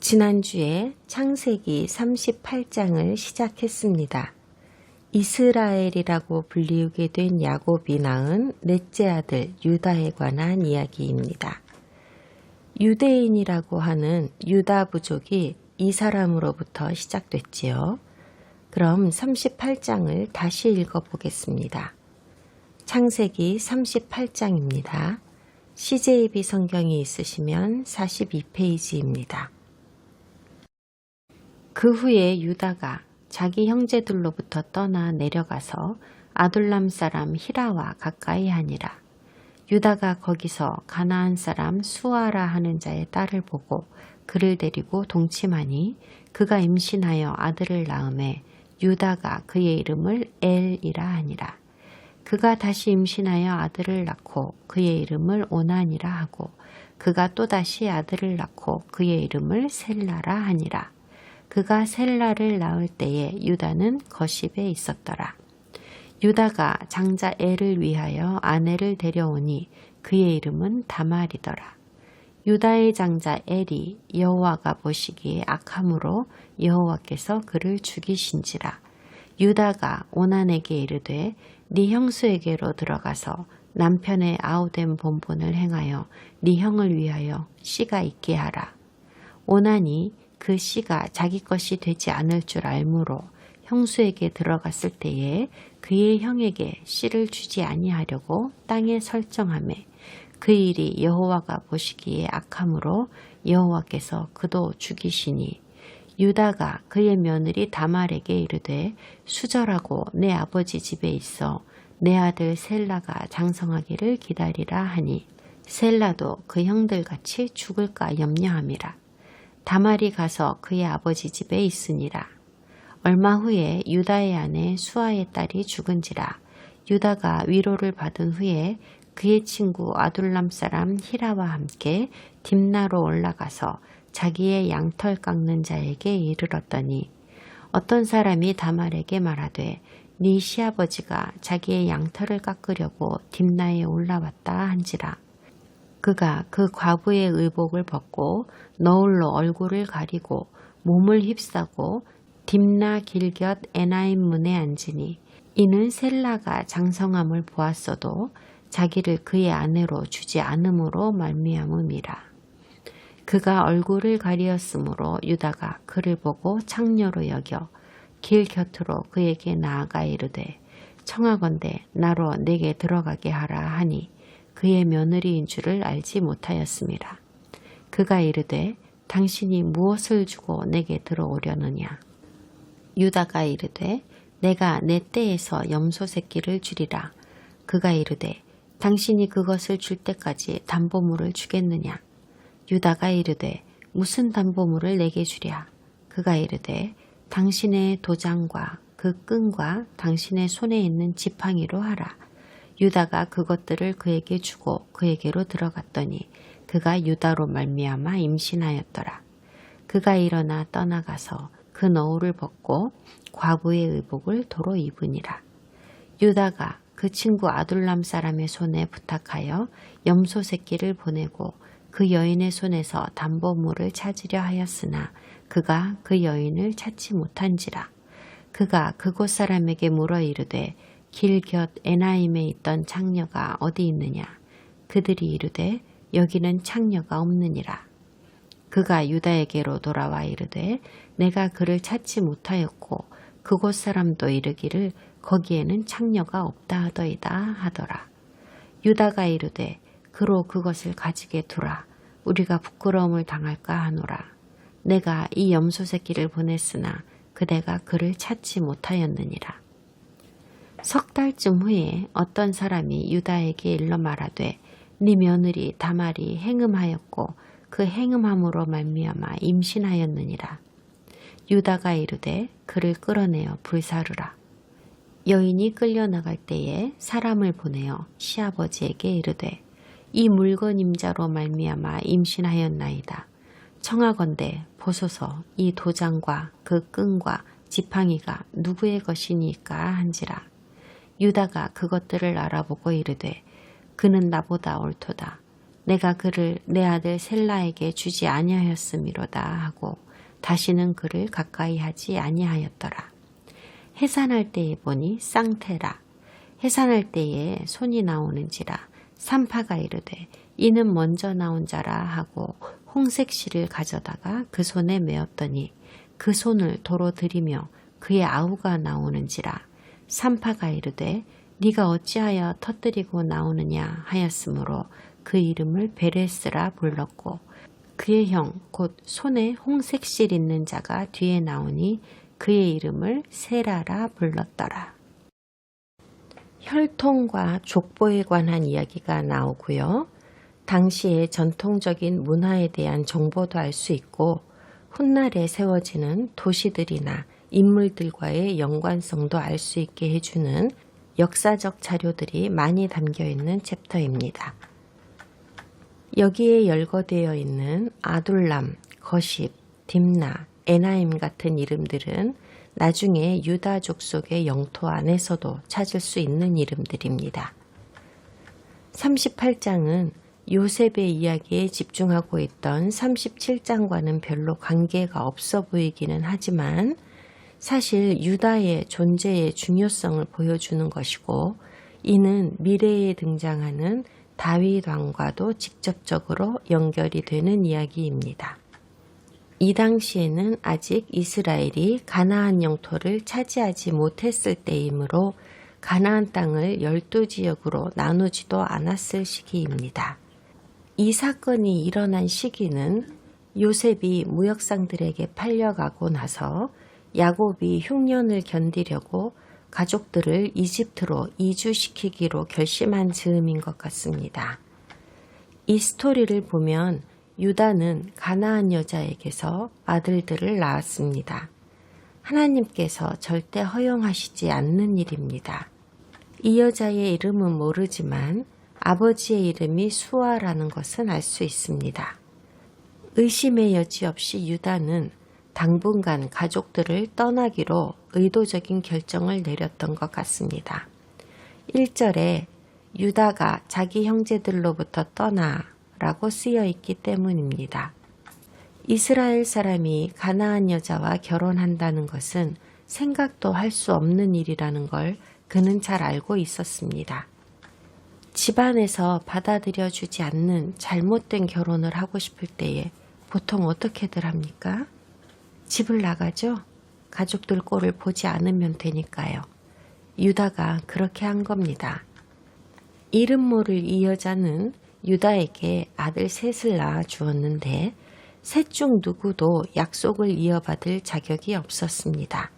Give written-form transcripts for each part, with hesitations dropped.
지난주에 창세기 38장을 시작했습니다. 이스라엘이라고 불리우게 된 야곱이 낳은 넷째 아들 유다에 관한 이야기입니다. 유대인이라고 하는 유다 부족이 이 사람으로부터 시작됐지요. 그럼 38장을 다시 읽어보겠습니다. 창세기 38장입니다. CJB 성경이 있으시면 42페이지입니다. 그 후에 유다가 자기 형제들로부터 떠나 내려가서 아둘람 사람 히라와 가까이 하니라. 유다가 거기서 가나안 사람 수아라 하는 자의 딸을 보고 그를 데리고 동침하니 그가 임신하여 아들을 낳음에 유다가 그의 이름을 엘이라 하니라. 그가 다시 임신하여 아들을 낳고 그의 이름을 오난이라 하고 그가 또다시 아들을 낳고 그의 이름을 셀라라 하니라. 그가 셀라를 낳을 때에 유다는 거십에 있었더라. 유다가 장자 엘을 위하여 아내를 데려오니 그의 이름은 다말이더라. 유다의 장자 엘이 여호와가 보시기에 악함으로 여호와께서 그를 죽이신지라. 유다가 오난에게 이르되 네 형수에게로 들어가서 남편의 아우된 본분을 행하여 네 형을 위하여 씨가 있게 하라. 오난이 그 씨가 자기 것이 되지 않을 줄 알므로 형수에게 들어갔을 때에 그의 형에게 씨를 주지 아니하려고 땅에 설정하매 그 일이 여호와가 보시기에 악함으로 여호와께서 그도 죽이시니 유다가 그의 며느리 다말에게 이르되 수절하고 내 아버지 집에 있어 내 아들 셀라가 장성하기를 기다리라 하니 셀라도 그 형들같이 죽을까 염려함이라. 다말이 가서 그의 아버지 집에 있으니라. 얼마 후에 유다의 아내 수아의 딸이 죽은지라. 유다가 위로를 받은 후에 그의 친구 아둘람 사람 히라와 함께 딥나로 올라가서 자기의 양털 깎는 자에게 이르렀더니 어떤 사람이 다말에게 말하되 네 시아버지가 자기의 양털을 깎으려고 딥나에 올라왔다 한지라. 그가 그 과부의 의복을 벗고 너울로 얼굴을 가리고 몸을 휩싸고 딥나 길곁 에나임 문에 앉으니 이는 셀라가 장성함을 보았어도 자기를 그의 아내로 주지 않음으로 말미암음이라. 그가 얼굴을 가리었으므로 유다가 그를 보고 창녀로 여겨 길 곁으로 그에게 나아가 이르되 청하건대 나로 내게 들어가게 하라 하니 그의 며느리인 줄을 알지 못하였습니다. 그가 이르되 당신이 무엇을 주고 내게 들어오려느냐. 유다가 이르되 내가 내 떼에서 염소 새끼를 주리라. 그가 이르되 당신이 그것을 줄 때까지 담보물을 주겠느냐. 유다가 이르되 무슨 담보물을 내게 주랴. 그가 이르되 당신의 도장과 그 끈과 당신의 손에 있는 지팡이로 하라. 유다가 그것들을 그에게 주고 그에게로 들어갔더니 그가 유다로 말미암아 임신하였더라. 그가 일어나 떠나가서 그 너울을 벗고 과부의 의복을 도로 입으니라. 유다가 그 친구 아둘람 사람의 손에 부탁하여 염소 새끼를 보내고 그 여인의 손에서 담보물을 찾으려 하였으나 그가 그 여인을 찾지 못한지라. 그가 그곳 사람에게 물어 이르되 길 곁 에나임에 있던 창녀가 어디 있느냐. 그들이 이르되 여기는 창녀가 없느니라. 그가 유다에게로 돌아와 이르되 내가 그를 찾지 못하였고 그곳 사람도 이르기를 거기에는 창녀가 없다 하더이다 하더라. 유다가 이르되 그로 그것을 가지게 두라. 우리가 부끄러움을 당할까 하노라. 내가 이 염소 새끼를 보냈으나 그대가 그를 찾지 못하였느니라. 석 달쯤 후에 어떤 사람이 유다에게 일러 말하되 네 며느리 다말이 행음하였고 그 행음함으로 말미암아 임신하였느니라. 유다가 이르되 그를 끌어내어 불사르라. 여인이 끌려나갈 때에 사람을 보내어 시아버지에게 이르되 이 물건 임자로 말미암아 임신하였나이다. 청하건대 보소서 이 도장과 그 끈과 지팡이가 누구의 것이니까 한지라. 유다가 그것들을 알아보고 이르되 그는 나보다 옳도다. 내가 그를 내 아들 셀라에게 주지 아니하였음이로다 하고 다시는 그를 가까이 하지 아니하였더라. 해산할 때에 보니 쌍태라. 해산할 때에 손이 나오는지라. 산파가 이르되 이는 먼저 나온 자라 하고 홍색 실을 가져다가 그 손에 메었더니 그 손을 도로 들이며 그의 아우가 나오는지라. 산파가 이르되 네가 어찌하여 터뜨리고 나오느냐 하였으므로 그 이름을 베레스라 불렀고 그의 형 곧 손에 홍색 실 있는 자가 뒤에 나오니 그의 이름을 세라라 불렀더라. 혈통과 족보에 관한 이야기가 나오고요. 당시의 전통적인 문화에 대한 정보도 알 수 있고 훗날에 세워지는 도시들이나 인물들과의 연관성도 알 수 있게 해주는 역사적 자료들이 많이 담겨 있는 챕터입니다. 여기에 열거되어 있는 아둘람, 거십, 딥나, 에나임 같은 이름들은 나중에 유다 족속의 영토 안에서도 찾을 수 있는 이름들입니다. 38장은 요셉의 이야기에 집중하고 있던 37장과는 별로 관계가 없어 보이기는 하지만 사실 유다의 존재의 중요성을 보여주는 것이고 이는 미래에 등장하는 다윗 왕과도 직접적으로 연결이 되는 이야기입니다. 이 당시에는 아직 이스라엘이 가나안 영토를 차지하지 못했을 때이므로 가나안 땅을 12지역으로 나누지도 않았을 시기입니다. 이 사건이 일어난 시기는 요셉이 무역상들에게 팔려가고 나서 야곱이 흉년을 견디려고 가족들을 이집트로 이주시키기로 결심한 즈음인 것 같습니다. 이 스토리를 보면 유다는 가나안 여자에게서 아들들을 낳았습니다. 하나님께서 절대 허용하시지 않는 일입니다. 이 여자의 이름은 모르지만 아버지의 이름이 수아라는 것은 알 수 있습니다. 의심의 여지 없이 유다는 당분간 가족들을 떠나기로 의도적인 결정을 내렸던 것 같습니다. 1절에 유다가 자기 형제들로부터 떠나 라고 쓰여 있기 때문입니다. 이스라엘 사람이 가나안 여자와 결혼한다는 것은 생각도 할 수 없는 일이라는 걸 그는 잘 알고 있었습니다. 집안에서 받아들여주지 않는 잘못된 결혼을 하고 싶을 때에 보통 어떻게들 합니까? 집을 나가죠? 가족들 꼴을 보지 않으면 되니까요. 유다가 그렇게 한 겁니다. 이름 모를 이 여자는 유다에게 아들 셋을 낳아 주었는데 셋 중 누구도 약속을 이어받을 자격이 없었습니다.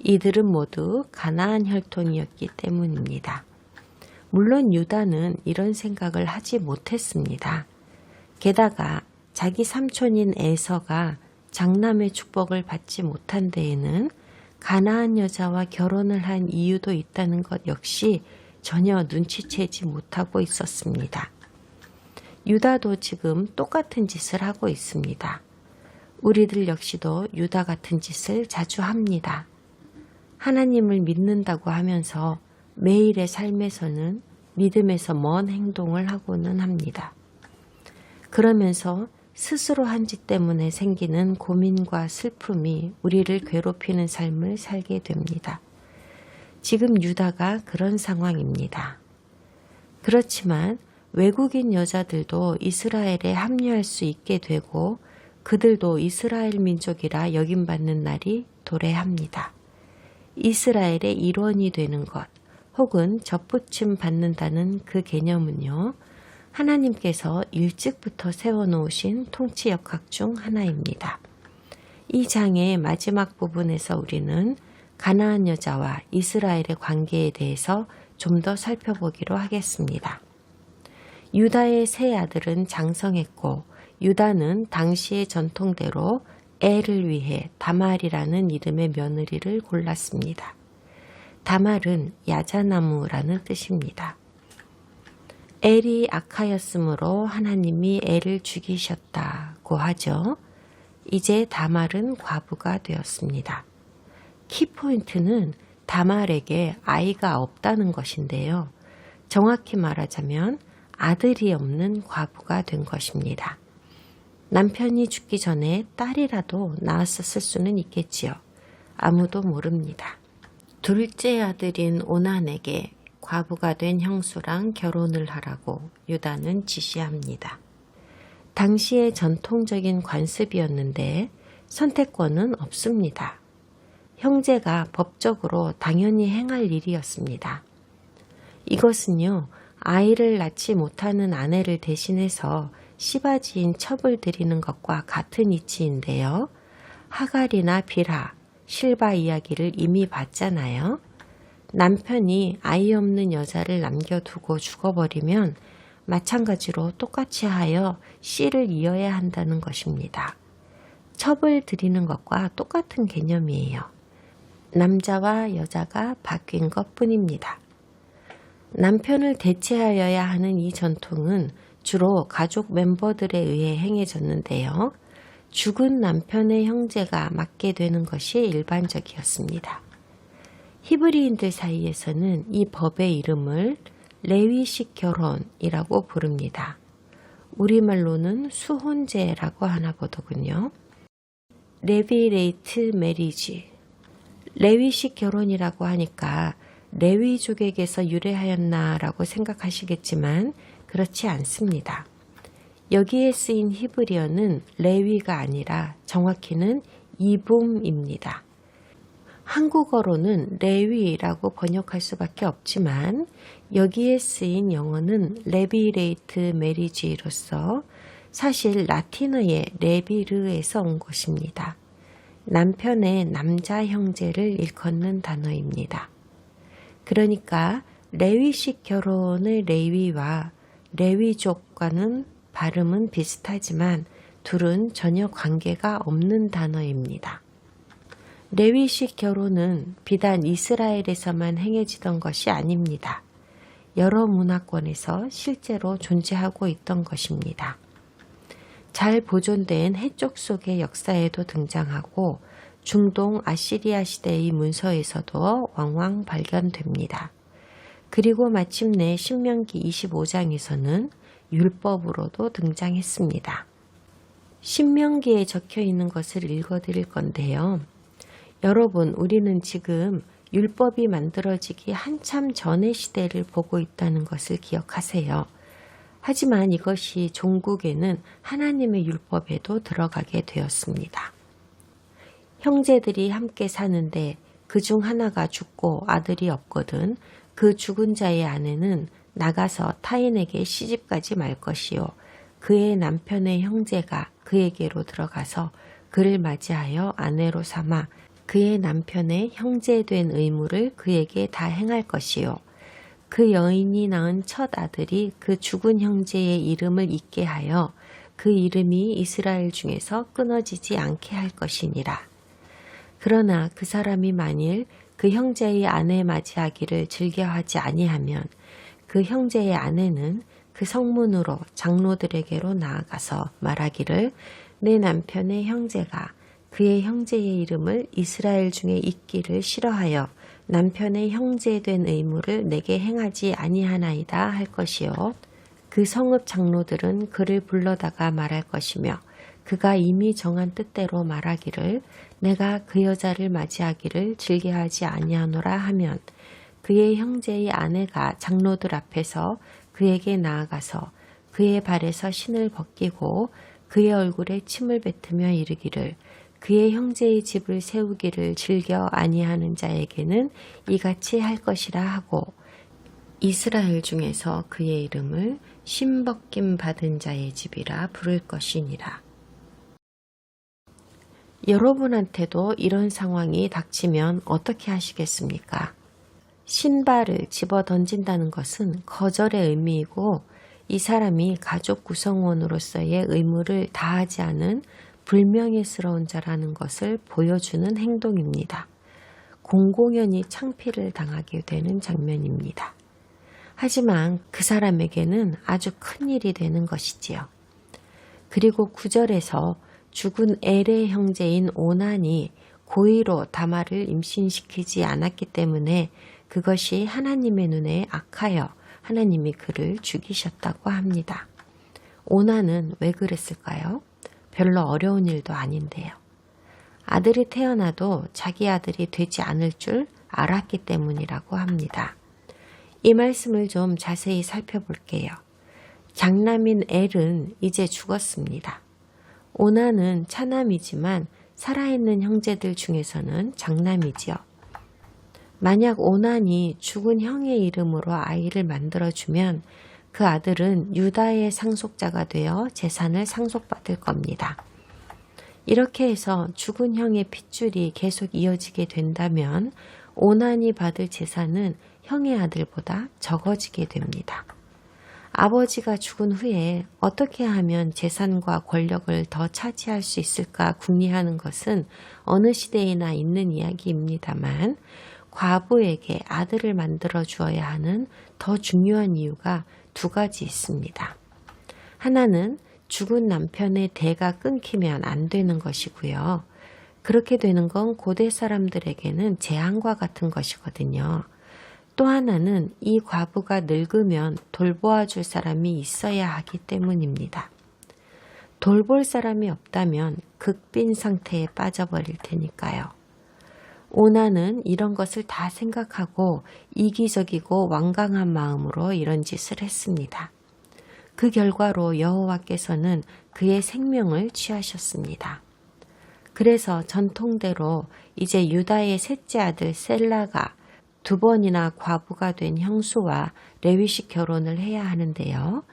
이들은 모두 가나안 혈통이었기 때문입니다. 물론 유다는 이런 생각을 하지 못했습니다. 게다가 자기 삼촌인 에서가 장남의 축복을 받지 못한 데에는 가나안 여자와 결혼을 한 이유도 있다는 것 역시 전혀 눈치채지 못하고 있었습니다. 유다도 지금 똑같은 짓을 하고 있습니다. 우리들 역시도 유다 같은 짓을 자주 합니다. 하나님을 믿는다고 하면서 매일의 삶에서는 믿음에서 먼 행동을 하고는 합니다. 그러면서 스스로 한 짓 때문에 생기는 고민과 슬픔이 우리를 괴롭히는 삶을 살게 됩니다. 지금 유다가 그런 상황입니다. 그렇지만 외국인 여자들도 이스라엘에 합류할 수 있게 되고 그들도 이스라엘 민족이라 여김받는 날이 도래합니다. 이스라엘의 일원이 되는 것 혹은 접붙임 받는다는 그 개념은요. 하나님께서 일찍부터 세워놓으신 통치역학 중 하나입니다. 이 장의 마지막 부분에서 우리는 가나안 여자와 이스라엘의 관계에 대해서 좀 더 살펴보기로 하겠습니다. 유다의 세 아들은 장성했고 유다는 당시의 전통대로 엘을 위해 다말이라는 이름의 며느리를 골랐습니다. 다말은 야자나무라는 뜻입니다. 엘이 악하였으므로 하나님이 엘을 죽이셨다고 하죠. 이제 다말은 과부가 되었습니다. 키포인트는 다말에게 아이가 없다는 것인데요. 정확히 말하자면 아들이 없는 과부가 된 것입니다. 남편이 죽기 전에 딸이라도 낳았었을 수는 있겠지요. 아무도 모릅니다. 둘째 아들인 오난에게 과부가 된 형수랑 결혼을 하라고 유다는 지시합니다. 당시의 전통적인 관습이었는데 선택권은 없습니다. 형제가 법적으로 당연히 행할 일이었습니다. 이것은요, 아이를 낳지 못하는 아내를 대신해서 시바지인 첩을 드리는 것과 같은 이치인데요. 하갈이나 빌하, 실바 이야기를 이미 봤잖아요. 남편이 아이 없는 여자를 남겨두고 죽어버리면 마찬가지로 똑같이 하여 씨를 이어야 한다는 것입니다. 첩을 드리는 것과 똑같은 개념이에요. 남자와 여자가 바뀐 것뿐입니다. 남편을 대체하여야 하는 이 전통은 주로 가족 멤버들에 의해 행해졌는데요. 죽은 남편의 형제가 맡게 되는 것이 일반적이었습니다. 히브리인들 사이에서는 이 법의 이름을 레위식 결혼이라고 부릅니다. 우리말로는 수혼제라고 하나 보더군요. 레비레이트 메리지. 레위식 결혼이라고 하니까 레위족에게서 유래하였나라고 생각하시겠지만 그렇지 않습니다. 여기에 쓰인 히브리어는 레위가 아니라 정확히는 이붐입니다. 한국어로는 레위라고 번역할 수밖에 없지만 여기에 쓰인 영어는 레비레이트 메리지로서 사실 라틴어의 레비르에서 온 것입니다. 남편의 남자 형제를 일컫는 단어입니다. 그러니까 레위식 결혼의 레위와 레위족과는 발음은 비슷하지만 둘은 전혀 관계가 없는 단어입니다. 레위식 결혼은 비단 이스라엘에서만 행해지던 것이 아닙니다. 여러 문화권에서 실제로 존재하고 있던 것입니다. 잘 보존된 해족 속의 역사에도 등장하고 중동 아시리아 시대의 문서에서도 왕왕 발견됩니다. 그리고 마침내 신명기 25장에서는 율법으로도 등장했습니다. 신명기에 적혀 있는 것을 읽어드릴 건데요. 여러분, 우리는 지금 율법이 만들어지기 한참 전의 시대를 보고 있다는 것을 기억하세요. 하지만 이것이 종국에는 하나님의 율법에도 들어가게 되었습니다. 형제들이 함께 사는데 그중 하나가 죽고 아들이 없거든 그 죽은 자의 아내는 나가서 타인에게 시집가지 말 것이요. 그의 남편의 형제가 그에게로 들어가서 그를 맞이하여 아내로 삼아 그의 남편의 형제된 의무를 그에게 다 행할 것이요. 그 여인이 낳은 첫 아들이 그 죽은 형제의 이름을 잊게 하여 그 이름이 이스라엘 중에서 끊어지지 않게 할 것이니라. 그러나 그 사람이 만일 그 형제의 아내 맞이하기를 즐겨하지 아니하면 그 형제의 아내는 그 성문으로 장로들에게로 나아가서 말하기를 내 남편의 형제가 그의 형제의 이름을 이스라엘 중에 잊기를 싫어하여 남편의 형제된 의무를 내게 행하지 아니하나이다 할 것이요. 그 성읍 장로들은 그를 불러다가 말할 것이며 그가 이미 정한 뜻대로 말하기를 내가 그 여자를 맞이하기를 즐겨하지 아니하노라 하면 그의 형제의 아내가 장로들 앞에서 그에게 나아가서 그의 발에서 신을 벗기고 그의 얼굴에 침을 뱉으며 이르기를 그의 형제의 집을 세우기를 즐겨 아니하는 자에게는 이같이 할 것이라 하고 이스라엘 중에서 그의 이름을 신벗김 받은 자의 집이라 부를 것이니라. 여러분한테도 이런 상황이 닥치면 어떻게 하시겠습니까? 신발을 집어 던진다는 것은 거절의 의미이고 이 사람이 가족 구성원으로서의 의무를 다하지 않은 불명예스러운 자라는 것을 보여주는 행동입니다. 공공연히 창피를 당하게 되는 장면입니다. 하지만 그 사람에게는 아주 큰 일이 되는 것이지요. 그리고 9절에서 죽은 엘의 형제인 오난이 고의로 다말을 임신시키지 않았기 때문에 그것이 하나님의 눈에 악하여 하나님이 그를 죽이셨다고 합니다. 오나는 왜 그랬을까요? 별로 어려운 일도 아닌데요. 아들이 태어나도 자기 아들이 되지 않을 줄 알았기 때문이라고 합니다. 이 말씀을 좀 자세히 살펴볼게요. 장남인 엘은 이제 죽었습니다. 오나는 차남이지만 살아있는 형제들 중에서는 장남이지요. 만약 오난이 죽은 형의 이름으로 아이를 만들어주면 그 아들은 유다의 상속자가 되어 재산을 상속받을 겁니다. 이렇게 해서 죽은 형의 핏줄이 계속 이어지게 된다면 오난이 받을 재산은 형의 아들보다 적어지게 됩니다. 아버지가 죽은 후에 어떻게 하면 재산과 권력을 더 차지할 수 있을까 궁리하는 것은 어느 시대에나 있는 이야기입니다만 과부에게 아들을 만들어 주어야 하는 더 중요한 이유가 두 가지 있습니다. 하나는 죽은 남편의 대가 끊기면 안 되는 것이고요. 그렇게 되는 건 고대 사람들에게는 재앙과 같은 것이거든요. 또 하나는 이 과부가 늙으면 돌보아 줄 사람이 있어야 하기 때문입니다. 돌볼 사람이 없다면 극빈 상태에 빠져버릴 테니까요. 오나는 이런 것을 다 생각하고 이기적이고 완강한 마음으로 이런 짓을 했습니다. 그 결과로 여호와께서는 그의 생명을 취하셨습니다. 그래서 전통대로 이제 유다의 셋째 아들 셀라가 두 번이나 과부가 된 형수와 레위식 결혼을 해야 하는데요.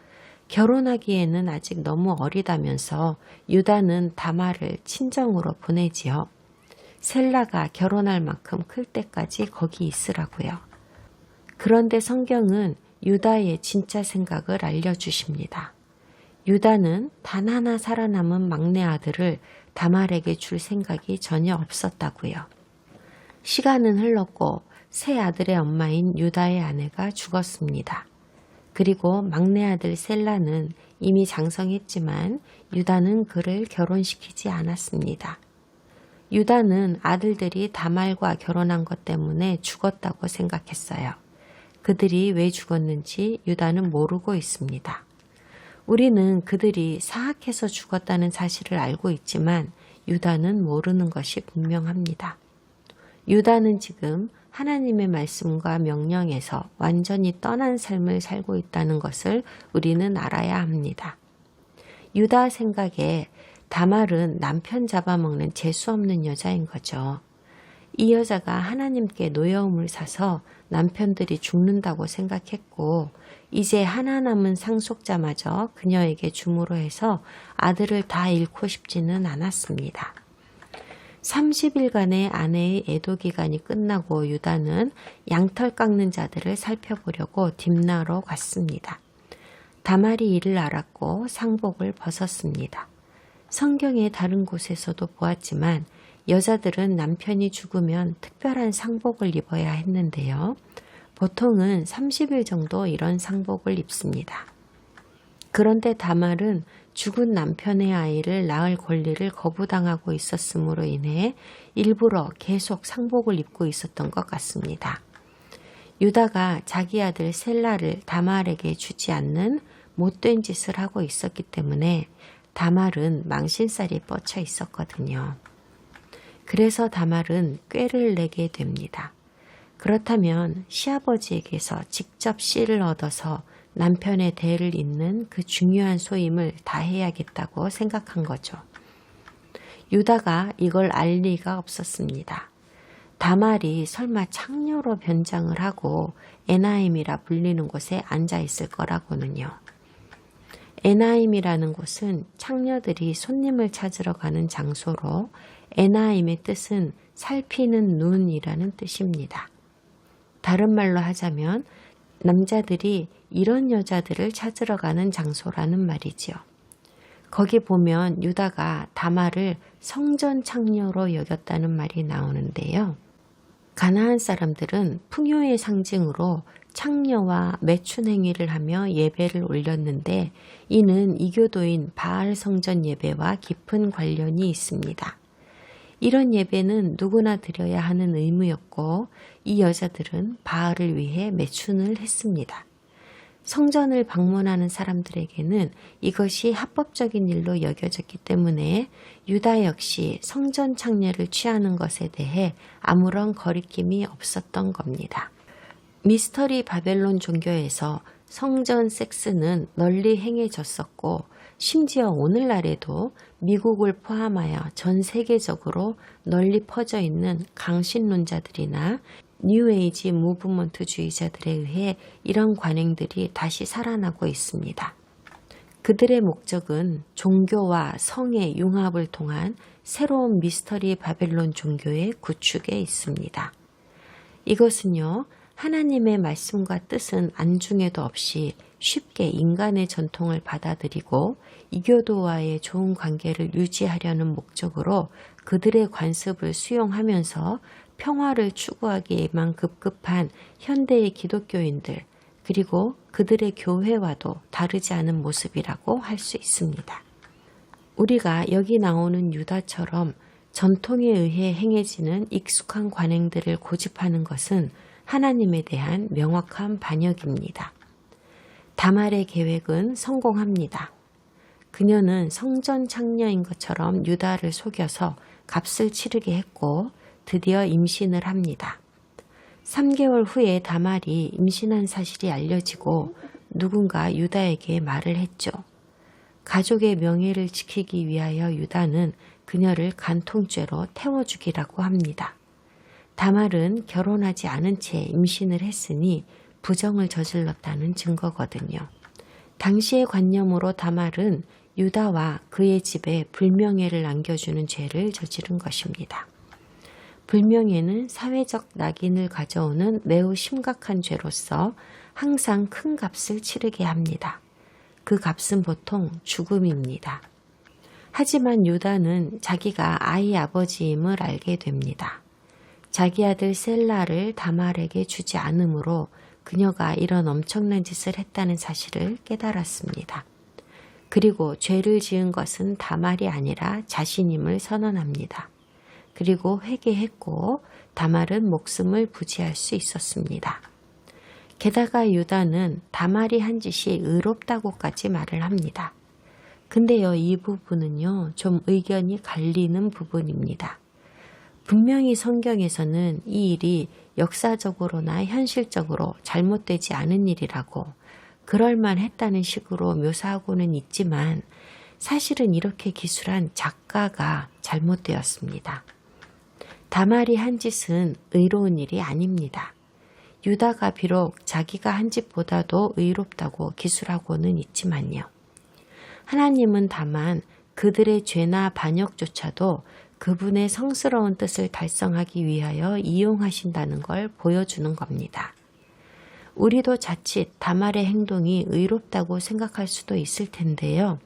결혼하기에는 아직 너무 어리다면서 유다는 다말을 친정으로 보내지요. 셀라가 결혼할 만큼 클 때까지 거기 있으라고요. 그런데 성경은 유다의 진짜 생각을 알려주십니다. 유다는 단 하나 살아남은 막내 아들을 다말에게 줄 생각이 전혀 없었다고요. 시간은 흘렀고 새 아들의 엄마인 유다의 아내가 죽었습니다. 그리고 막내 아들 셀라는 이미 장성했지만 유다는 그를 결혼시키지 않았습니다. 유다는 아들들이 다말과 결혼한 것 때문에 죽었다고 생각했어요. 그들이 왜 죽었는지 유다는 모르고 있습니다. 우리는 그들이 사악해서 죽었다는 사실을 알고 있지만 유다는 모르는 것이 분명합니다. 유다는 지금 하나님의 말씀과 명령에서 완전히 떠난 삶을 살고 있다는 것을 우리는 알아야 합니다. 유다 생각에 다말은 남편 잡아먹는 재수없는 여자인 거죠. 이 여자가 하나님께 노여움을 사서 남편들이 죽는다고 생각했고 이제 하나 남은 상속자마저 그녀에게 줌으로 해서 아들을 다 잃고 싶지는 않았습니다. 30일간의 아내의 애도 기간이 끝나고 유다는 양털 깎는 자들을 살펴보려고 딥나로 갔습니다. 다말이 이를 알았고 상복을 벗었습니다. 성경의 다른 곳에서도 보았지만 여자들은 남편이 죽으면 특별한 상복을 입어야 했는데요. 보통은 30일 정도 이런 상복을 입습니다. 그런데 다말은 죽은 남편의 아이를 낳을 권리를 거부당하고 있었으므로 인해 일부러 계속 상복을 입고 있었던 것 같습니다. 유다가 자기 아들 셀라를 다말에게 주지 않는 못된 짓을 하고 있었기 때문에 다말은 망신살이 뻗쳐 있었거든요. 그래서 다말은 꾀를 내게 됩니다. 그렇다면 시아버지에게서 직접 씨를 얻어서 남편의 대를 잇는 그 중요한 소임을 다해야겠다고 생각한 거죠. 유다가 이걸 알 리가 없었습니다. 다말이 설마 창녀로 변장을 하고 에나임이라 불리는 곳에 앉아 있을 거라고는요. 에나임이라는 곳은 창녀들이 손님을 찾으러 가는 장소로 에나임의 뜻은 살피는 눈이라는 뜻입니다. 다른 말로 하자면 남자들이 이런 여자들을 찾으러 가는 장소라는 말이지요. 거기 보면 유다가 다말을 성전 창녀로 여겼다는 말이 나오는데요. 가나안 사람들은 풍요의 상징으로 창녀와 매춘 행위를 하며 예배를 올렸는데 이는 이교도인 바알 성전 예배와 깊은 관련이 있습니다. 이런 예배는 누구나 드려야 하는 의무였고 이 여자들은 바알을 위해 매춘을 했습니다. 성전을 방문하는 사람들에게는 이것이 합법적인 일로 여겨졌기 때문에 유다 역시 성전 창녀를 취하는 것에 대해 아무런 거리낌이 없었던 겁니다. 미스터리 바벨론 종교에서 성전 섹스는 널리 행해졌었고 심지어 오늘날에도 미국을 포함하여 전 세계적으로 널리 퍼져 있는 강신론자들이나 뉴에이지 무브먼트주의자들에 의해 이런 관행들이 다시 살아나고 있습니다. 그들의 목적은 종교와 성의 융합을 통한 새로운 미스터리 바벨론 종교의 구축에 있습니다. 이것은요, 하나님의 말씀과 뜻은 안중에도 없이 쉽게 인간의 전통을 받아들이고 이교도와의 좋은 관계를 유지하려는 목적으로 그들의 관습을 수용하면서 평화를 추구하기에만 급급한 현대의 기독교인들 그리고 그들의 교회와도 다르지 않은 모습이라고 할 수 있습니다. 우리가 여기 나오는 유다처럼 전통에 의해 행해지는 익숙한 관행들을 고집하는 것은 하나님에 대한 명확한 반역입니다. 다말의 계획은 성공합니다. 그녀는 성전 창녀인 것처럼 유다를 속여서 값을 치르게 했고 드디어 임신을 합니다. 3개월 후에 다말이 임신한 사실이 알려지고 누군가 유다에게 말을 했죠. 가족의 명예를 지키기 위하여 유다는 그녀를 간통죄로 태워 죽이라고 합니다. 다말은 결혼하지 않은 채 임신을 했으니 부정을 저질렀다는 증거거든요. 당시의 관념으로 다말은 유다와 그의 집에 불명예를 안겨주는 죄를 저지른 것입니다. 불명예는 사회적 낙인을 가져오는 매우 심각한 죄로서 항상 큰 값을 치르게 합니다. 그 값은 보통 죽음입니다. 하지만 유다는 자기가 아이 아버지임을 알게 됩니다. 자기 아들 셀라를 다말에게 주지 않으므로 그녀가 이런 엄청난 짓을 했다는 사실을 깨달았습니다. 그리고 죄를 지은 것은 다말이 아니라 자신임을 선언합니다. 그리고 회개했고 다말은 목숨을 부지할 수 있었습니다. 게다가 유다는 다말이 한 짓이 의롭다고까지 말을 합니다. 근데요, 이 부분은요, 좀 의견이 갈리는 부분입니다. 분명히 성경에서는 이 일이 역사적으로나 현실적으로 잘못되지 않은 일이라고 그럴만했다는 식으로 묘사하고는 있지만 사실은 이렇게 기술한 작가가 잘못되었습니다. 다말이 한 짓은 의로운 일이 아닙니다. 유다가 비록 자기가 한 짓보다도 의롭다고 기술하고는 있지만요. 하나님은 다만 그들의 죄나 반역조차도 그분의 성스러운 뜻을 달성하기 위하여 이용하신다는 걸 보여주는 겁니다. 우리도 자칫 다말의 행동이 의롭다고 생각할 수도 있을 텐데요.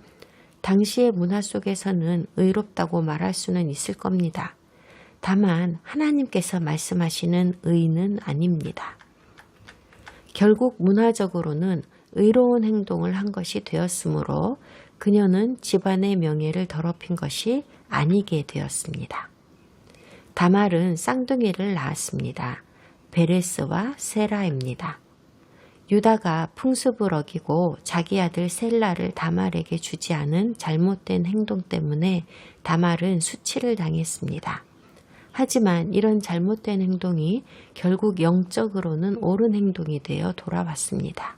당시의 문화 속에서는 의롭다고 말할 수는 있을 겁니다. 다만 하나님께서 말씀하시는 의는 아닙니다. 결국 문화적으로는 의로운 행동을 한 것이 되었으므로 그녀는 집안의 명예를 더럽힌 것이 아니게 되었습니다. 다말은 쌍둥이를 낳았습니다. 베레스와 세라입니다. 유다가 풍습을 어기고 자기 아들 셀라를 다말에게 주지 않은 잘못된 행동 때문에 다말은 수치를 당했습니다. 하지만 이런 잘못된 행동이 결국 영적으로는 옳은 행동이 되어 돌아왔습니다.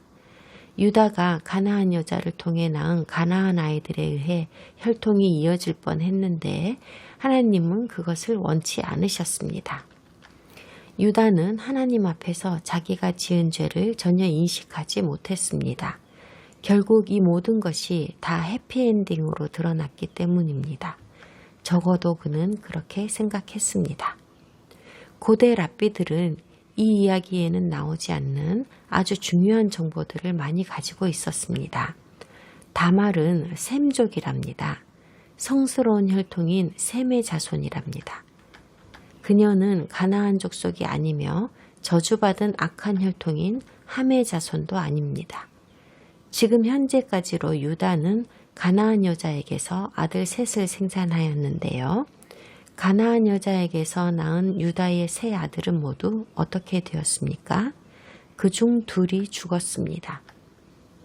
유다가 가나안 여자를 통해 낳은 가나안 아이들에 의해 혈통이 이어질 뻔했는데 하나님은 그것을 원치 않으셨습니다. 유다는 하나님 앞에서 자기가 지은 죄를 전혀 인식하지 못했습니다. 결국 이 모든 것이 다 해피엔딩으로 드러났기 때문입니다. 적어도 그는 그렇게 생각했습니다. 고대 랍비들은 이 이야기에는 나오지 않는 아주 중요한 정보들을 많이 가지고 있었습니다. 다말은 셈족이랍니다. 성스러운 혈통인 셈의 자손이랍니다. 그녀는 가나안 족속이 아니며 저주받은 악한 혈통인 함의 자손도 아닙니다. 지금 현재까지로 유다는 가나안 여자에게서 아들 셋을 생산하였는데요. 가나안 여자에게서 낳은 유다의 세 아들은 모두 어떻게 되었습니까? 그중 둘이 죽었습니다.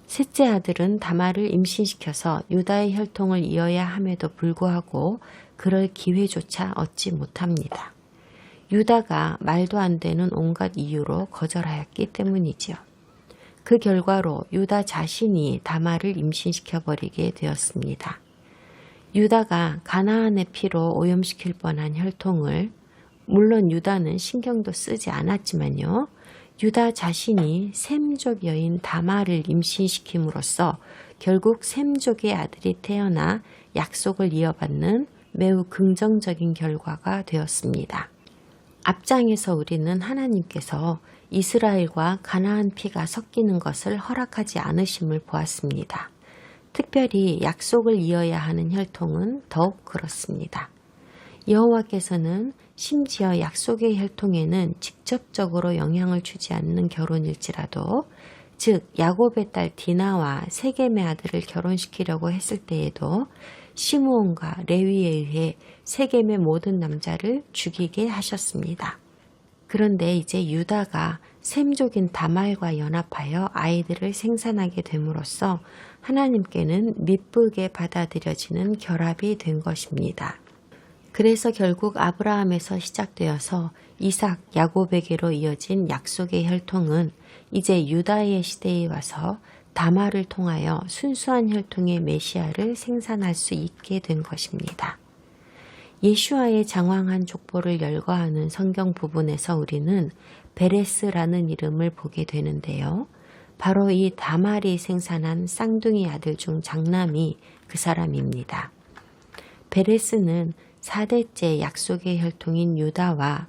셋째 아들은 다말을 임신시켜서 유다의 혈통을 이어야 함에도 불구하고 그럴 기회조차 얻지 못합니다. 유다가 말도 안 되는 온갖 이유로 거절하였기 때문이지요. 그 결과로 유다 자신이 다말을 임신시켜버리게 되었습니다. 유다가 가나안의 피로 오염시킬 뻔한 혈통을 물론 유다는 신경도 쓰지 않았지만요. 유다 자신이 셈족 여인 다말을 임신시킴으로써 결국 셈족의 아들이 태어나 약속을 이어받는 매우 긍정적인 결과가 되었습니다. 앞장에서 우리는 하나님께서 이스라엘과 가나안 피가 섞이는 것을 허락하지 않으심을 보았습니다. 특별히 약속을 이어야 하는 혈통은 더욱 그렇습니다. 여호와께서는 심지어 약속의 혈통에는 직접적으로 영향을 주지 않는 결혼일지라도 즉 야곱의 딸 디나와 세겜의 아들을 결혼시키려고 했을 때에도 시므온과 레위에 의해 세겜의 모든 남자를 죽이게 하셨습니다. 그런데 이제 유다가 셈족인 다말과 연합하여 아이들을 생산하게 됨으로써 하나님께는 미쁘게 받아들여지는 결합이 된 것입니다. 그래서 결국 아브라함에서 시작되어서 이삭, 야곱에게로 이어진 약속의 혈통은 이제 유다의 시대에 와서 다말을 통하여 순수한 혈통의 메시아를 생산할 수 있게 된 것입니다. 예슈아의 장황한 족보를 열거하는 성경 부분에서 우리는 베레스라는 이름을 보게 되는데요. 바로 이 다말이 생산한 쌍둥이 아들 중 장남이 그 사람입니다. 베레스는 4대째 약속의 혈통인 유다와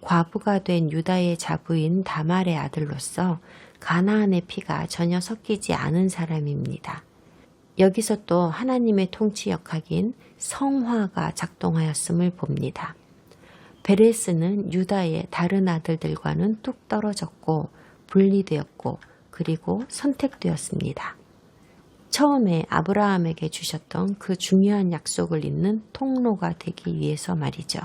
과부가 된 유다의 자부인 다말의 아들로서 가나안의 피가 전혀 섞이지 않은 사람입니다. 여기서 또 하나님의 통치 역학인 성화가 작동하였음을 봅니다. 베레스는 유다의 다른 아들들과는 뚝 떨어졌고 분리되었고 그리고 선택되었습니다. 처음에 아브라함에게 주셨던 그 중요한 약속을 잇는 통로가 되기 위해서 말이죠.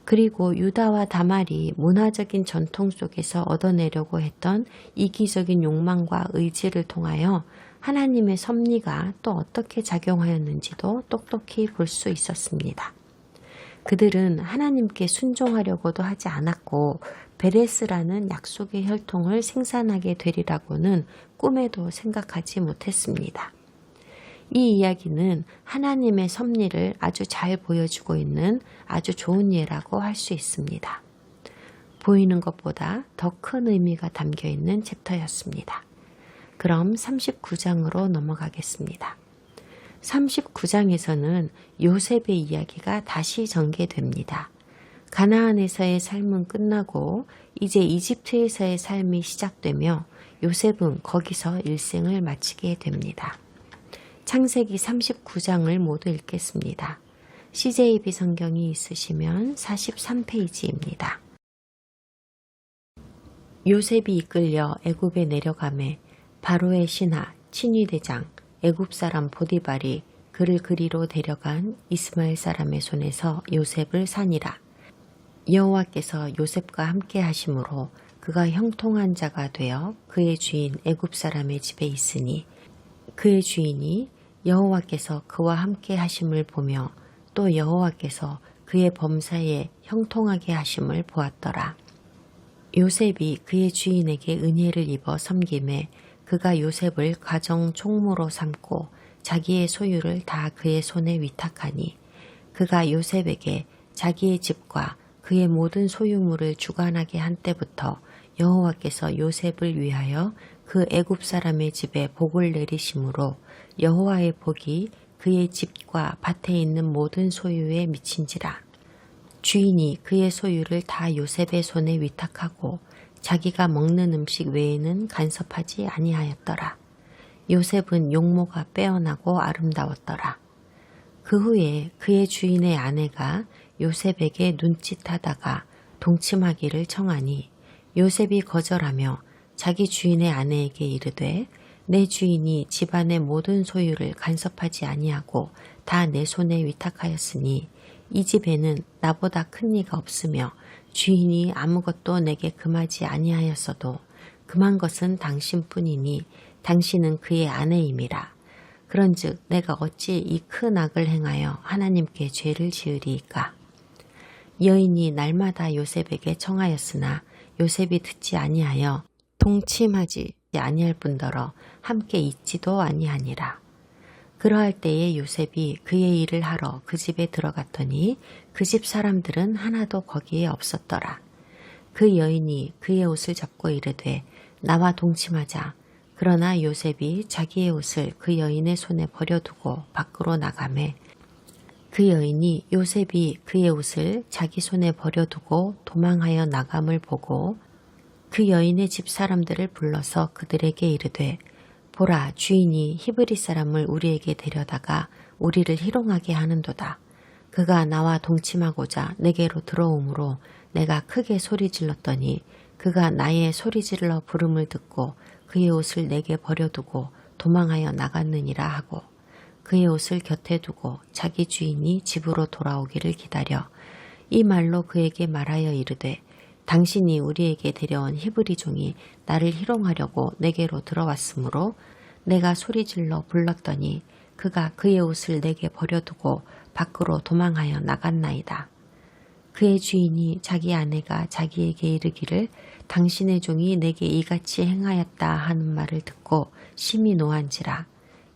그리고 유다와 다말이 문화적인 전통 속에서 얻어내려고 했던 이기적인 욕망과 의지를 통하여 하나님의 섭리가 또 어떻게 작용하였는지도 똑똑히 볼 수 있었습니다. 그들은 하나님께 순종하려고도 하지 않았고 베레스라는 약속의 혈통을 생산하게 되리라고는 꿈에도 생각하지 못했습니다. 이 이야기는 하나님의 섭리를 아주 잘 보여주고 있는 아주 좋은 예라고 할 수 있습니다. 보이는 것보다 더 큰 의미가 담겨 있는 챕터였습니다. 그럼 39장으로 넘어가겠습니다. 39장에서는 요셉의 이야기가 다시 전개됩니다. 가나안에서의 삶은 끝나고 이제 이집트에서의 삶이 시작되며 요셉은 거기서 일생을 마치게 됩니다. 창세기 39장을 모두 읽겠습니다. CJB 성경이 있으시면 43페이지입니다. 요셉이 이끌려 애굽에 내려가매 바로의 신하 친위대장 애굽 사람 보디발이 그를 그리로 데려간 이스마엘 사람의 손에서 요셉을 산이라. 여호와께서 요셉과 함께 하심으로 그가 형통한 자가 되어 그의 주인 애굽 사람의 집에 있으니 그의 주인이 여호와께서 그와 함께 하심을 보며 또 여호와께서 그의 범사에 형통하게 하심을 보았더라. 요셉이 그의 주인에게 은혜를 입어 섬김에 그가 요셉을 가정 총무로 삼고 자기의 소유를 다 그의 손에 위탁하니 그가 요셉에게 자기의 집과 그의 모든 소유물을 주관하게 한 때부터 여호와께서 요셉을 위하여 그 애굽 사람의 집에 복을 내리심으로 여호와의 복이 그의 집과 밭에 있는 모든 소유에 미친지라. 주인이 그의 소유를 다 요셉의 손에 위탁하고 자기가 먹는 음식 외에는 간섭하지 아니하였더라. 요셉은 용모가 빼어나고 아름다웠더라. 그 후에 그의 주인의 아내가 요셉에게 눈짓하다가 동침하기를 청하니 요셉이 거절하며 자기 주인의 아내에게 이르되 내 주인이 집안의 모든 소유를 간섭하지 아니하고 다 내 손에 위탁하였으니 이 집에는 나보다 큰 이가 없으며 주인이 아무것도 내게 금하지 아니하였어도 금한 것은 당신뿐이니 당신은 그의 아내임이라. 그런즉 내가 어찌 이 큰 악을 행하여 하나님께 죄를 지으리이까. 여인이 날마다 요셉에게 청하였으나 요셉이 듣지 아니하여 동침하지 아니할 뿐더러 함께 있지도 아니하니라. 그러할 때에 요셉이 그의 일을 하러 그 집에 들어갔더니 그 집 사람들은 하나도 거기에 없었더라. 그 여인이 그의 옷을 잡고 이르되 나와 동침하자. 그러나 요셉이 자기의 옷을 그 여인의 손에 버려두고 밖으로 나가매 그 여인이 요셉이 그의 옷을 자기 손에 버려두고 도망하여 나감을 보고 그 여인의 집 사람들을 불러서 그들에게 이르되 보라, 주인이 히브리 사람을 우리에게 데려다가 우리를 희롱하게 하는도다. 그가 나와 동침하고자 내게로 들어오므로 내가 크게 소리질렀더니 그가 나의 소리질러 부름을 듣고 그의 옷을 내게 버려두고 도망하여 나갔느니라 하고 그의 옷을 곁에 두고 자기 주인이 집으로 돌아오기를 기다려 이 말로 그에게 말하여 이르되 당신이 우리에게 데려온 히브리 종이 나를 희롱하려고 내게로 들어왔으므로 내가 소리질러 불렀더니 그가 그의 옷을 내게 버려두고 밖으로 도망하여 나갔나이다. 그의 주인이 자기 아내가 자기에게 이르기를 당신의 종이 내게 이같이 행하였다 하는 말을 듣고 심히 노한지라.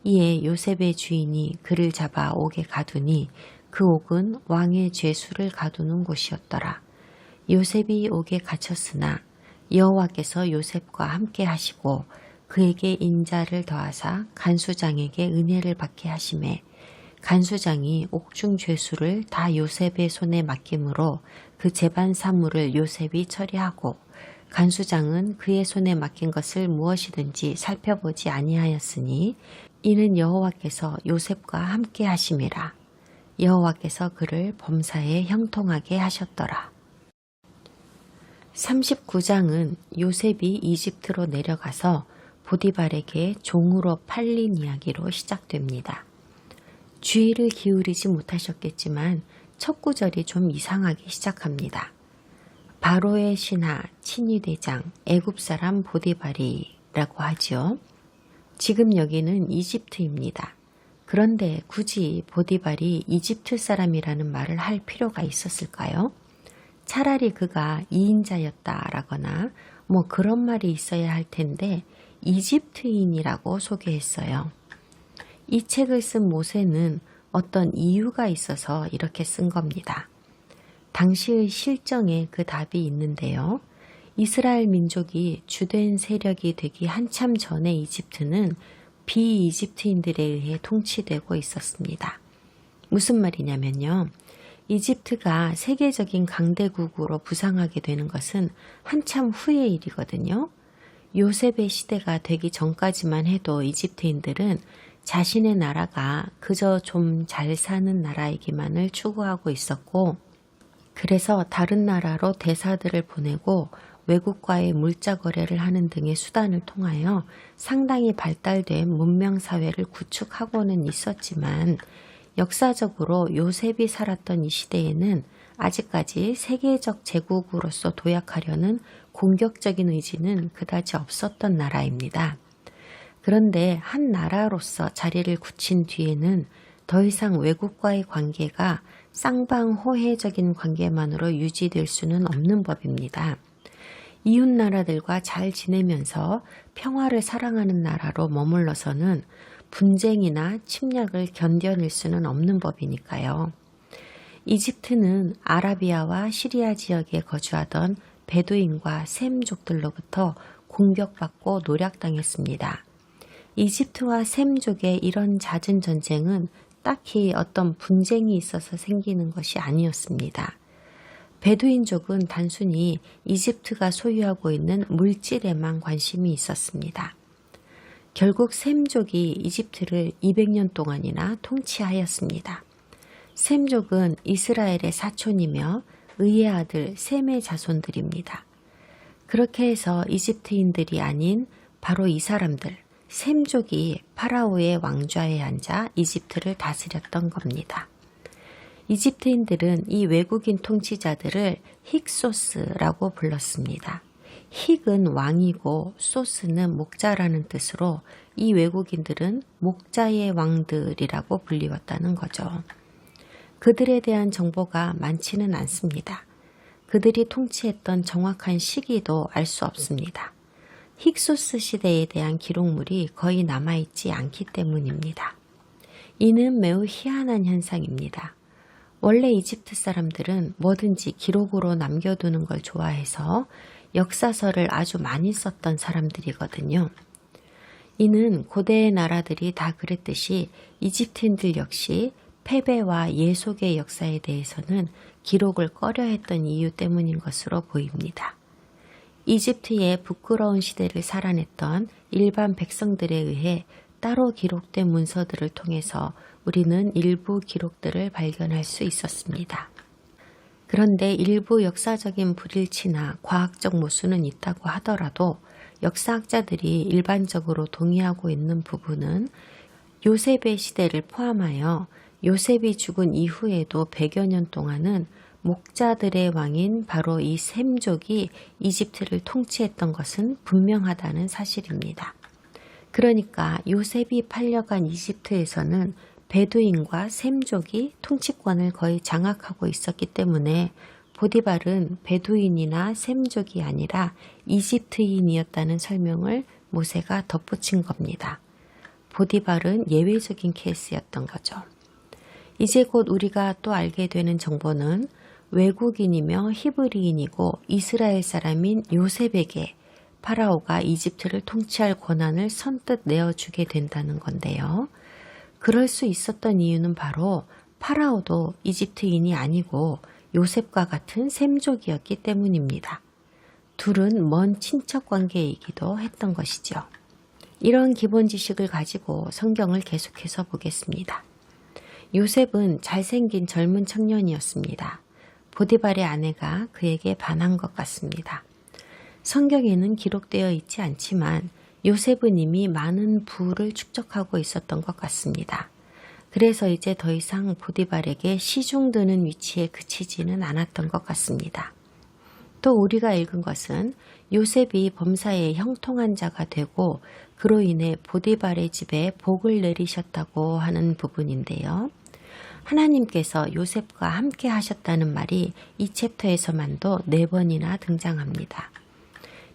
이에 요셉의 주인이 그를 잡아 옥에 가두니 그 옥은 왕의 죄수를 가두는 곳이었더라. 요셉이 옥에 갇혔으나 여호와께서 요셉과 함께 하시고 그에게 인자를 더하사 간수장에게 은혜를 받게 하시매 간수장이 옥중 죄수를 다 요셉의 손에 맡김으로 그 재반 사물을 요셉이 처리하고 간수장은 그의 손에 맡긴 것을 무엇이든지 살펴보지 아니하였으니 이는 여호와께서 요셉과 함께 하심이라. 여호와께서 그를 범사에 형통하게 하셨더라. 39장은 요셉이 이집트로 내려가서 보디발에게 종으로 팔린 이야기로 시작됩니다. 주의를 기울이지 못하셨겠지만 첫 구절이 좀 이상하게 시작합니다. 바로의 신하 친위대장 애굽 사람 보디발이라고 하죠. 지금 여기는 이집트입니다. 그런데 굳이 보디발이 이집트 사람이라는 말을 할 필요가 있었을까요? 차라리 그가 이인자였다라거나 뭐 그런 말이 있어야 할 텐데 이집트인이라고 소개했어요. 이 책을 쓴 모세는 어떤 이유가 있어서 이렇게 쓴 겁니다. 당시의 실정에 그 답이 있는데요. 이스라엘 민족이 주된 세력이 되기 한참 전에 이집트는 비이집트인들에 의해 통치되고 있었습니다. 무슨 말이냐면요. 이집트가 세계적인 강대국으로 부상하게 되는 것은 한참 후의 일이거든요. 요셉의 시대가 되기 전까지만 해도 이집트인들은 자신의 나라가 그저 좀 잘 사는 나라이기만을 추구하고 있었고 그래서 다른 나라로 대사들을 보내고 외국과의 물자 거래를 하는 등의 수단을 통하여 상당히 발달된 문명사회를 구축하고는 있었지만 역사적으로 요셉이 살았던 이 시대에는 아직까지 세계적 제국으로서 도약하려는 공격적인 의지는 그다지 없었던 나라입니다. 그런데 한 나라로서 자리를 굳힌 뒤에는 더 이상 외국과의 관계가 쌍방호혜적인 관계만으로 유지될 수는 없는 법입니다. 이웃 나라들과 잘 지내면서 평화를 사랑하는 나라로 머물러서는 분쟁이나 침략을 견뎌낼 수는 없는 법이니까요. 이집트는 아라비아와 시리아 지역에 거주하던 베두인과 셈족들로부터 공격받고 노략당했습니다. 이집트와 셈족의 이런 잦은 전쟁은 딱히 어떤 분쟁이 있어서 생기는 것이 아니었습니다. 베두인족은 단순히 이집트가 소유하고 있는 물질에만 관심이 있었습니다. 결국 셈족이 이집트를 200년 동안이나 통치하였습니다. 셈족은 이스라엘의 사촌이며 의의 아들 셈의 자손들입니다. 그렇게 해서 이집트인들이 아닌 바로 이 사람들, 셈족이 파라오의 왕좌에 앉아 이집트를 다스렸던 겁니다. 이집트인들은 이 외국인 통치자들을 힉소스라고 불렀습니다. 힉은 왕이고 소스는 목자라는 뜻으로 이 외국인들은 목자의 왕들이라고 불리웠다는 거죠. 그들에 대한 정보가 많지는 않습니다. 그들이 통치했던 정확한 시기도 알 수 없습니다. 힉소스 시대에 대한 기록물이 거의 남아있지 않기 때문입니다. 이는 매우 희한한 현상입니다. 원래 이집트 사람들은 뭐든지 기록으로 남겨두는 걸 좋아해서 역사서를 아주 많이 썼던 사람들이거든요. 이는 고대의 나라들이 다 그랬듯이 이집트인들 역시 패배와 예속의 역사에 대해서는 기록을 꺼려했던 이유 때문인 것으로 보입니다. 이집트의 부끄러운 시대를 살아냈던 일반 백성들에 의해 따로 기록된 문서들을 통해서 우리는 일부 기록들을 발견할 수 있었습니다. 그런데 일부 역사적인 불일치나 과학적 모순은 있다고 하더라도 역사학자들이 일반적으로 동의하고 있는 부분은 요셉의 시대를 포함하여 요셉이 죽은 이후에도 100여 년 동안은 목자들의 왕인 바로 이 셈족이 이집트를 통치했던 것은 분명하다는 사실입니다. 그러니까 요셉이 팔려간 이집트에서는 베두인과 셈족이 통치권을 거의 장악하고 있었기 때문에 보디발은 베두인이나 셈족이 아니라 이집트인이었다는 설명을 모세가 덧붙인 겁니다. 보디발은 예외적인 케이스였던 거죠. 이제 곧 우리가 또 알게 되는 정보는 외국인이며 히브리인이고 이스라엘 사람인 요셉에게 파라오가 이집트를 통치할 권한을 선뜻 내어주게 된다는 건데요. 그럴 수 있었던 이유는 바로 파라오도 이집트인이 아니고 요셉과 같은 셈족이었기 때문입니다. 둘은 먼 친척 관계이기도 했던 것이죠. 이런 기본 지식을 가지고 성경을 계속해서 보겠습니다. 요셉은 잘생긴 젊은 청년이었습니다. 보디발의 아내가 그에게 반한 것 같습니다. 성경에는 기록되어 있지 않지만 요셉은 이미 많은 부를 축적하고 있었던 것 같습니다. 그래서 이제 더 이상 보디발에게 시중드는 위치에 그치지는 않았던 것 같습니다. 또 우리가 읽은 것은 요셉이 범사에 형통한 자가 되고 그로 인해 보디발의 집에 복을 내리셨다고 하는 부분인데요. 하나님께서 요셉과 함께 하셨다는 말이 이 챕터에서만도 4번이나 등장합니다.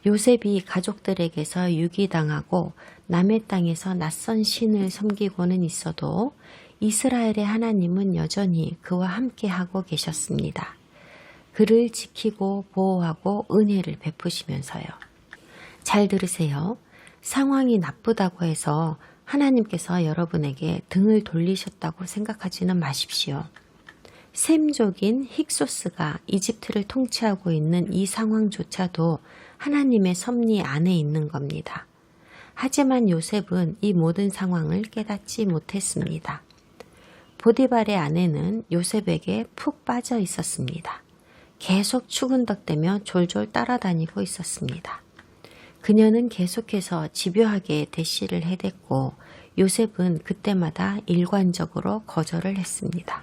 요셉이 가족들에게서 유기당하고 남의 땅에서 낯선 신을 섬기고는 있어도 이스라엘의 하나님은 여전히 그와 함께 하고 계셨습니다. 그를 지키고 보호하고 은혜를 베푸시면서요. 잘 들으세요. 상황이 나쁘다고 해서 하나님께서 여러분에게 등을 돌리셨다고 생각하지는 마십시오. 셈족인 힉소스가 이집트를 통치하고 있는 이 상황조차도 하나님의 섭리 안에 있는 겁니다. 하지만 요셉은 이 모든 상황을 깨닫지 못했습니다. 보디발의 아내는 요셉에게 푹 빠져 있었습니다. 계속 추근덕대며 졸졸 따라다니고 있었습니다. 그녀는 계속해서 집요하게 대시를 해댔고 요셉은 그때마다 일관적으로 거절을 했습니다.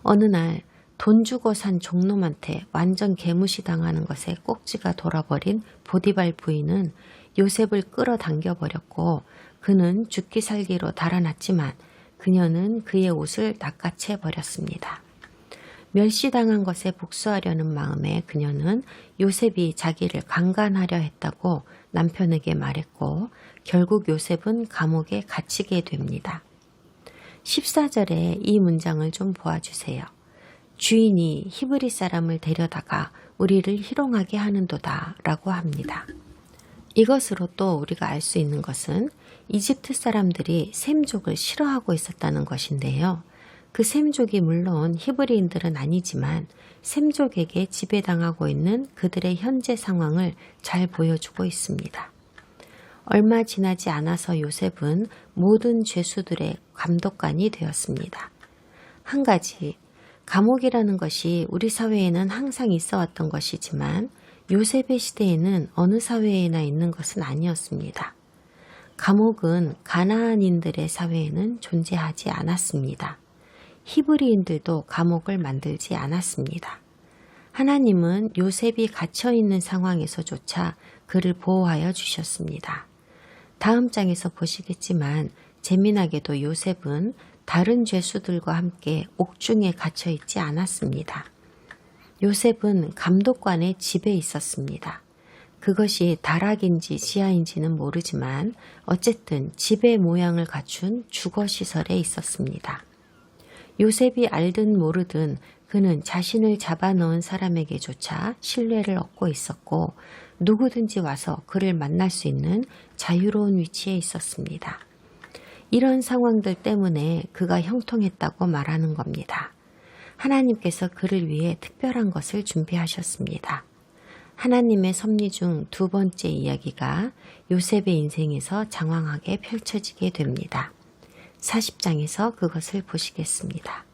어느 날 돈 주고 산 종놈한테 완전 개무시당하는 것에 꼭지가 돌아버린 보디발 부인은 요셉을 끌어당겨버렸고 그는 죽기 살기로 달아났지만 그녀는 그의 옷을 낚아채 버렸습니다. 멸시당한 것에 복수하려는 마음에 그녀는 요셉이 자기를 강간하려 했다고 남편에게 말했고 결국 요셉은 감옥에 갇히게 됩니다. 14절에 이 문장을 좀 보아주세요. 주인이 히브리 사람을 데려다가 우리를 희롱하게 하는도다 라고 합니다. 이것으로 또 우리가 알 수 있는 것은 이집트 사람들이 셈족을 싫어하고 있었다는 것인데요. 그 셈족이 물론 히브리인들은 아니지만 셈족에게 지배당하고 있는 그들의 현재 상황을 잘 보여주고 있습니다. 얼마 지나지 않아서 요셉은 모든 죄수들의 감독관이 되었습니다. 한 가지, 감옥이라는 것이 우리 사회에는 항상 있어 왔던 것이지만 요셉의 시대에는 어느 사회에나 있는 것은 아니었습니다. 감옥은 가나안인들의 사회에는 존재하지 않았습니다. 히브리인들도 감옥을 만들지 않았습니다. 하나님은 요셉이 갇혀 있는 상황에서조차 그를 보호하여 주셨습니다. 다음 장에서 보시겠지만 재미나게도 요셉은 다른 죄수들과 함께 옥중에 갇혀 있지 않았습니다. 요셉은 감독관의 집에 있었습니다. 그것이 다락인지 지하인지는 모르지만 어쨌든 집의 모양을 갖춘 주거시설에 있었습니다. 요셉이 알든 모르든 그는 자신을 잡아넣은 사람에게조차 신뢰를 얻고 있었고 누구든지 와서 그를 만날 수 있는 자유로운 위치에 있었습니다. 이런 상황들 때문에 그가 형통했다고 말하는 겁니다. 하나님께서 그를 위해 특별한 것을 준비하셨습니다. 하나님의 섭리 중 두 번째 이야기가 요셉의 인생에서 장황하게 펼쳐지게 됩니다. 40장에서 그것을 보시겠습니다.